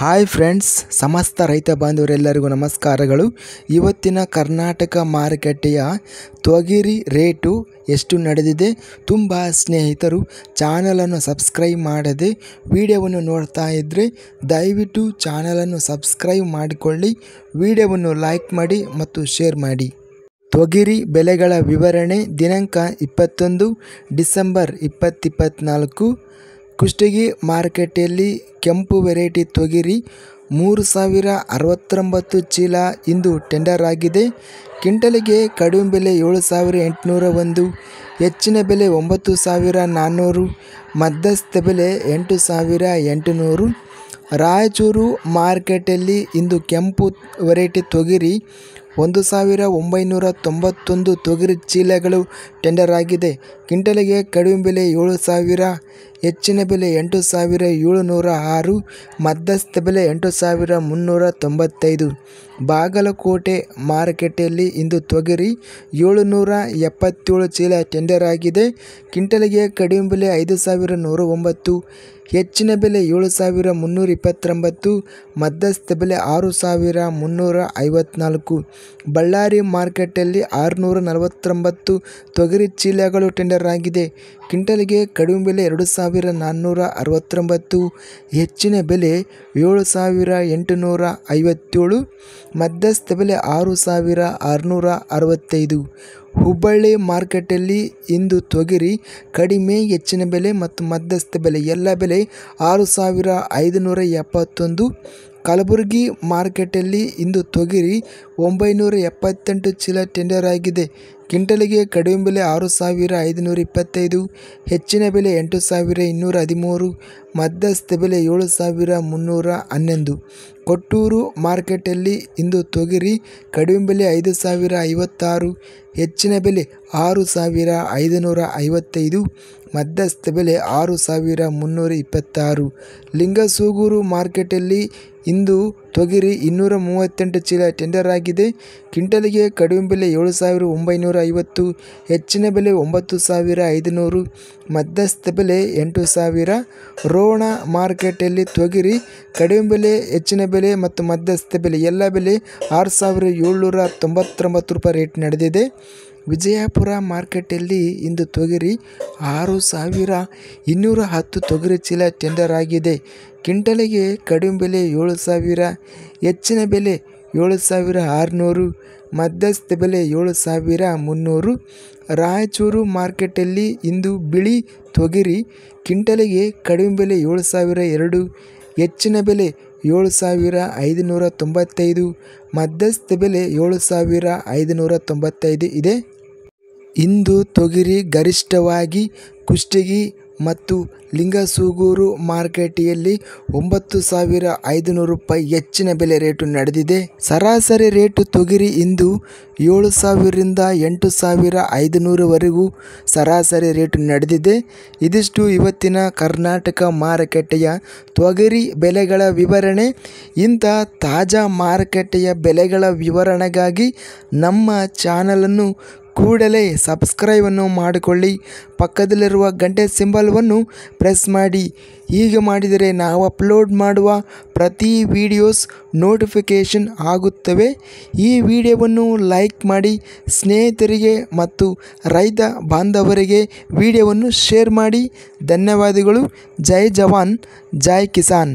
Hi friends, ಸಮಸ್ತ ರೈತ ಬಾಂಧವರೆಲ್ಲರಿಗೂ ನಮಸ್ಕಾರಗಳು. ಇವತ್ತಿನ ಕರ್ನಾಟಕ ಮಾರುಕಟ್ಟೆಯ ತೊಗರಿ ರೇಟು ಎಷ್ಟು ನಡೆದಿದೆ? ತುಂಬ ಸ್ನೇಹಿತರು ಚಾನಲನ್ನು ಸಬ್ಸ್ಕ್ರೈಬ್ ಮಾಡದೆ ವಿಡಿಯೋವನ್ನು ನೋಡ್ತಾ ಇದ್ದರೆ ದಯವಿಟ್ಟು ಚಾನಲನ್ನು ಸಬ್ಸ್ಕ್ರೈಬ್ ಮಾಡಿಕೊಳ್ಳಿ, ವಿಡಿಯೋವನ್ನು ಲೈಕ್ ಮಾಡಿ ಮತ್ತು ಶೇರ್ ಮಾಡಿ. ತೊಗರಿ ಬೆಲೆಗಳ ವಿವರಣೆ ದಿನಾಂಕ 21 ಡಿಸೆಂಬರ್ 2024. ಕುಷ್ಟಗಿ ಮಾರುಕಟ್ಟೆಯಲ್ಲಿ ಕೆಂಪು ವೆರೈಟಿ ತೊಗರಿ 3069 ಚೀಲ ಇಂದು ಟೆಂಡರ್ ಆಗಿದೆ. ಕ್ವಿಂಟಲಿಗೆ ಕಡಿಮೆ ಬೆಲೆ 7801, ಹೆಚ್ಚಿನ ಬೆಲೆ 9400, ಮಧ್ಯಸ್ಥ ಬೆಲೆ 8800. ರಾಯಚೂರು ಮಾರ್ಕೆಟಲ್ಲಿ ಇಂದು ಕೆಂಪು ವೆರೈಟಿ ತೊಗರಿ 1991 ತೊಗರಿ ಚೀಲಗಳು ಟೆಂಡರ್ ಆಗಿದೆ. ಕ್ವಿಂಟಲಿಗೆ ಕಡಿಮೆ ಬೆಲೆ 7000, ಹೆಚ್ಚಿನ ಬೆಲೆ 8706, ಮಧ್ಯಸ್ಥ ಬೆಲೆ 8395. ಬಾಗಲಕೋಟೆ ಮಾರುಕಟ್ಟೆಯಲ್ಲಿ ಇಂದು ತೊಗರಿ 777 ಚೀಲ ಟೆಂಡರ್ ಆಗಿದೆ. ಕ್ವಿಂಟಲಿಗೆ ಕಡಿಮೆ ಬೆಲೆ 5109, ಹೆಚ್ಚಿನ ಬೆಲೆ 7329, ಮಧ್ಯಸ್ಥ ಬೆಲೆ 6354. ಬಳ್ಳಾರಿ ಮಾರ್ಕೆಟಲ್ಲಿ 649 ತೊಗರಿ ಚೀಲಗಳು ಟೆಂಡರ್ ಆಗಿದೆ. ಕ್ವಿಂಟಲಿಗೆ ಕಡಿಮೆ ಬೆಲೆ 2469, ಹೆಚ್ಚಿನ ಬೆಲೆ 7857, ಮಧ್ಯಸ್ಥ ಬೆಲೆ 6665. ಹುಬ್ಬಳ್ಳಿ ಮಾರ್ಕೆಟಲ್ಲಿ ಇಂದು ತೊಗರಿ ಕಡಿಮೆ, ಹೆಚ್ಚಿನ ಬೆಲೆ ಮತ್ತು ಮಧ್ಯಸ್ಥ ಬೆಲೆ ಎಲ್ಲ ಬೆಲೆ 6571. ಕಲಬುರಗಿ ಮಾರ್ಕೆಟಲ್ಲಿ ಇಂದು ತೊಗರಿ 978 ಚೀಲ ಟೆಂಡರ್ ಆಗಿದೆ. ಕ್ವಿಂಟಲಿಗೆ ಕಡಿಮೆ ಬೆಲೆ 6525, ಹೆಚ್ಚಿನ ಬೆಲೆ 8213, ಮಧ್ಯಸ್ಥ ಬೆಲೆ 7311. ಕೊಟ್ಟೂರು ಮಾರ್ಕೆಟಲ್ಲಿ ಇಂದು ತೊಗರಿ ಕಡಿಮೆ ಬೆಲೆ 5056, ಹೆಚ್ಚಿನ ಬೆಲೆ 6555, ಮಧ್ಯಸ್ಥ ಬೆಲೆ 6326. ಲಿಂಗಸೂಗೂರು ಮಾರ್ಕೆಟಲ್ಲಿ ಇಂದು ತೊಗರಿ 238 ಚೀಲ ಟೆಂಡರ್ ಆಗಿದೆ. ಕ್ವಿಂಟಲಿಗೆ ಕಡಿಮೆ ಬೆಲೆ 7950, ಹೆಚ್ಚಿನ ಬೆಲೆ 9500, ಮಧ್ಯಸ್ಥ ಬೆಲೆ 8000. ರೋಣ ಮಾರ್ಕೆಟಲ್ಲಿ ತೊಗರಿ ಕಡಿಮೆ ಬೆಲೆ, ಹೆಚ್ಚಿನ ಬೆಲೆ ಮತ್ತು ಮಧ್ಯಸ್ಥ ಬೆಲೆ ಎಲ್ಲ ಬೆಲೆ 6799 ರೂಪಾಯಿ ರೇಟ್ ನಡೆದಿದೆ. ವಿಜಯಪುರ ಮಾರ್ಕೆಟಲ್ಲಿ ಇಂದು ತೊಗರಿ 6210 ತೊಗರಿ ಚೀಲ ಟೆಂಡರ್ ಆಗಿದೆ. ಕ್ವಿಂಟಲಿಗೆ ಕಡಿಮೆ ಬೆಲೆ 7000, ಹೆಚ್ಚಿನ ಬೆಲೆ 7600, ಮಧ್ಯಸ್ಥ ಬೆಲೆ 7300. ರಾಯಚೂರು ಮಾರ್ಕೆಟಲ್ಲಿ ಇಂದು ಬಿಳಿ ತೊಗರಿ ಕ್ವಿಂಟಲಿಗೆ ಕಡಿಮೆ ಬೆಲೆ 7002, ಹೆಚ್ಚಿನ ಬೆಲೆ 7595, ಮಧ್ಯಸ್ಥ ಬೆಲೆ 7595 ಇದೆ. ಇಂದು ತೊಗರಿ ಗರಿಷ್ಠವಾಗಿ ಕುಷ್ಟಗಿ ಮತ್ತು ಲಿಂಗಸೂಗೂರು ಮಾರುಕಟ್ಟೆಯಲ್ಲಿ 9500 ರೂಪಾಯಿ ಹೆಚ್ಚಿನ ಬೆಲೆ ರೇಟು ನಡೆದಿದೆ. ಸರಾಸರಿ ರೇಟು ತೊಗರಿ ಇಂದು 7000 ರಿಂದ 8500 ವರೆಗೂ ಸರಾಸರಿ ರೇಟು ನಡೆದಿದೆ. ಇದಿಷ್ಟು ಇವತ್ತಿನ ಕರ್ನಾಟಕ ಮಾರುಕಟ್ಟೆಯ ತೊಗರಿ ಬೆಲೆಗಳ ವಿವರಣೆ. ಇಂಥ ತಾಜಾ ಮಾರುಕಟ್ಟೆಯ ಬೆಲೆಗಳ ವಿವರಣೆಗಾಗಿ ನಮ್ಮ ಚಾನಲನ್ನು ಕೂಡಲೇ ಸಬ್ಸ್ಕ್ರೈಬನ್ನು ಮಾಡಿಕೊಳ್ಳಿ, ಪಕ್ಕದಲ್ಲಿರುವ ಗಂಟೆ ಸಿಂಬಲ್ವನ್ನು ಪ್ರೆಸ್ ಮಾಡಿ. ಹೀಗೆ ಮಾಡಿದರೆ ನಾವು ಅಪ್ಲೋಡ್ ಮಾಡುವ ಪ್ರತಿ ವಿಡಿಯೋಸ್ ನೋಟಿಫಿಕೇಷನ್ ಆಗುತ್ತವೆ. ಈ ವಿಡಿಯೋವನ್ನು ಲೈಕ್ ಮಾಡಿ, ಸ್ನೇಹಿತರಿಗೆ ಮತ್ತು ರೈತ ಬಾಂಧವರಿಗೆ ವಿಡಿಯೋವನ್ನು ಶೇರ್ ಮಾಡಿ. ಧನ್ಯವಾದಗಳು. ಜೈ ಜವಾನ್, ಜೈ ಕಿಸಾನ್.